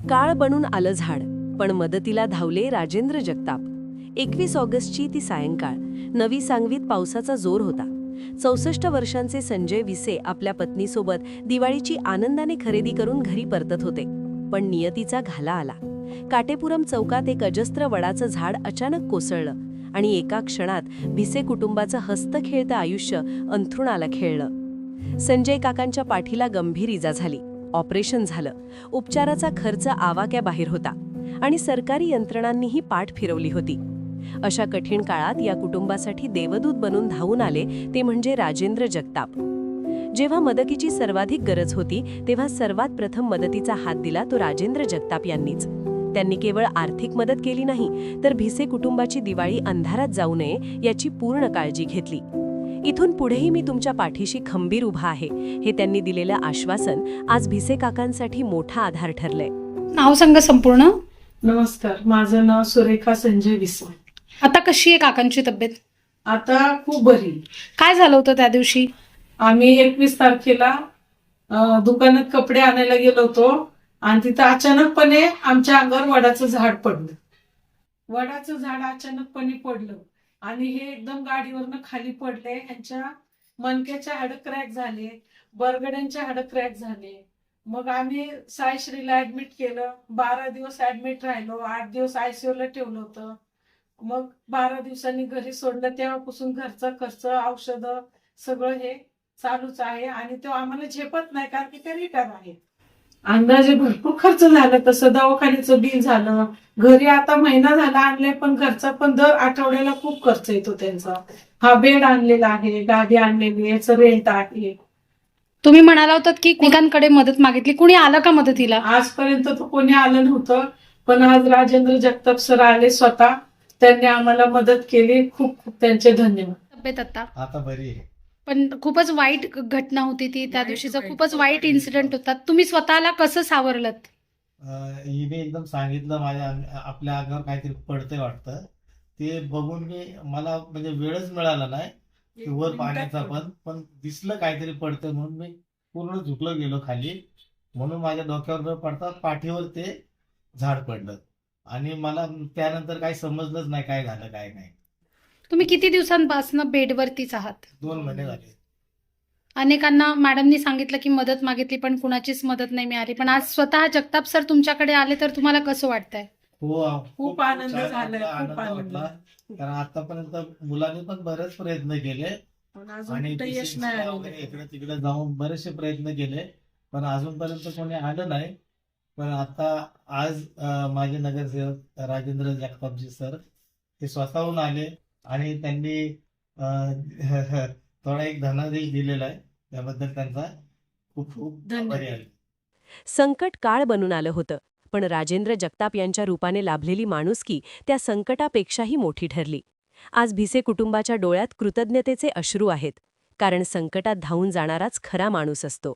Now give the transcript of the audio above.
काळ बनून आलं झाड, पण मदतीला धावले राजेंद्र जगताप. 21 ऑगस्टची ती सायंकाळ. नवी सांगवीत पावसाचा जोर होता. 64 वर्षांचे संजय विसे आपल्या पत्नीसोबत दिवाळीची आनंदाने खरेदी करून घरी परतत होते. पण नियतीचा घाला आला. काटेपुरम चौकात एक अजस्त्र वडाचं झाड अचानक कोसळलं आणि एका क्षणात भिसे कुटुंबाचं हस्तखेळतं आयुष्य अंथरुणाला खेळलं. संजय काकांच्या पाठीला गंभीर इजा झाली. ऑपरेशन झालं. उपचाराचा खर्च आवाक्याबाहेर होता आणि सरकारी यंत्रणांनीही पाठ फिरवली होती. अशा कठीण काळात या कुटुंबासाठी देवदूत बनून धावून आले ते म्हणजे राजेंद्र जगताप. जेव्हा मदतीची सर्वाधिक गरज होती तेव्हा सर्वात प्रथम मदतीचा हात दिला तो राजेंद्र जगताप यांनीच. त्यांनी केवळ आर्थिक मदत केली नाही, तर भिसे कुटुंबाची दिवाळी अंधारात जाऊ नये याची पूर्ण काळजी घेतली. इथून पुढेही मी तुमच्या पाठीशी खंबीर उभा आहे, हे त्यांनी दिलेलं आश्वासन आज भिसे काकांसाठी मोठा आधार ठरलंय. नाव सांगा संपूर्ण. नमस्कार, माझं नाव सुरेखा संजय विसे. आता कशी आहे काकांची तब्येत? आता खूप बरी. काय झालं होतं त्या दिवशी? आम्ही 21 तारखेला दुकानात कपडे आणायला गेलो होतो आणि तिथं अचानकपणे आमच्या अंगावर वडाचं झाड पडलं. वडाचं झाड अचानकपणे पडलं आणि हे एकदम गाडीवरनं खाली पडले. यांच्या मणक्याचे हाड क्रॅक झाले, बरगड्यांचे हाड क्रॅक झाले. मग आम्ही सायश्रीला ऍडमिट केलं. 12 दिवस ऍडमिट राहिलो. 8 दिवस ICU ला ठेवलं होतं. मग 12 दिवसांनी घरी सोडलं. तेव्हापासून घरचा खर्च, औषधं सगळं हे चालूच आहे आणि तो आम्हाला झेपत नाही, कारण की ते रिटायर आहे. अंदाजे भरपूर खर्च झाला. तसं दवाखान्याचं बिल झालं. घरी आता महिना झाला आणले, पण घरचा पण दर आठवड्याला खूप खर्च येतो त्यांचा. हा बेड आणलेला आहे, गादी आणलेली आहे, याचं रेंट आहे. तुम्ही म्हणाला होतात की एकमेकांकडे मदत मागितली, कुणी आलं का मदतीला? आजपर्यंत तर कोणी आलं नव्हतं, पण आज राजेंद्र जगताप सर आले स्वतः. त्यांनी आम्हाला मदत केली. खूप खूप त्यांचे धन्यवाद. तब्येत आता बरी आहे. पण खूपच वाईट घटना होती ती. त्या दिवशीचा खूपच वाईट इन्सिडेंट होता. तुम्ही स्वतःला कसं सावरलत? हिने एकदम सांगितलं आपल्या अंगावर काहीतरी पडतंय वाटतं. ते बघून मला म्हणजे वेळच मिळाला नाही की वर पाण्याचा पण दिसलं काहीतरी पडतंय म्हणून मी पूर्ण झुकलो गेलो खाली. म्हणून माझ्या डोक्यावर न पडता पाठीवर ते झाड पडलं आणि मला त्यानंतर काही समजलंच नाही काय झालं काय नाही. तुम्ही किती दिवसांपासून बेडवरतीच आहात? 2 महिने झाले. अनेकांना मॅडमनी सांगितलं की मदत मागितली, पण कुणाचीच मदत नाही मिळाली. पण आज स्वतः जगताप सर तुमच्याकडे आले, तर तुम्हाला कसं वाटतंय? खूप आनंद छान झालाय, वाटलं, खूप आनंद आनंद. वाटला. कारण आतापर्यंत मुलांनी पण बरेच प्रयत्न केले पण अजून आणि कुठे यश नाही आलेलं. इकडे तिकडे जाऊन बरेचसे प्रयत्न केले, पण अजूनपर्यंत कोणी आलं नाही. पण आता आज माझे नगरसेवक राजेंद्र जगतापजी सर ते स्वतःहून आले आणि त्यांनी थोडा एक धनादेश दिलेला आहे. त्याबद्दल त्यांचा खूप खूप आभारी आहे. संकट काळ बनून आलं होतं, पण राजेंद्र जगताप यांच्या रूपाने लाभलेली माणुसकी त्या संकटापेक्षाही मोठी ठरली. आज भिसे कुटुंबाच्या डोळ्यात कृतज्ञतेचे अश्रू आहेत, कारण संकटात धावून जाणाराच खरा माणूस असतो.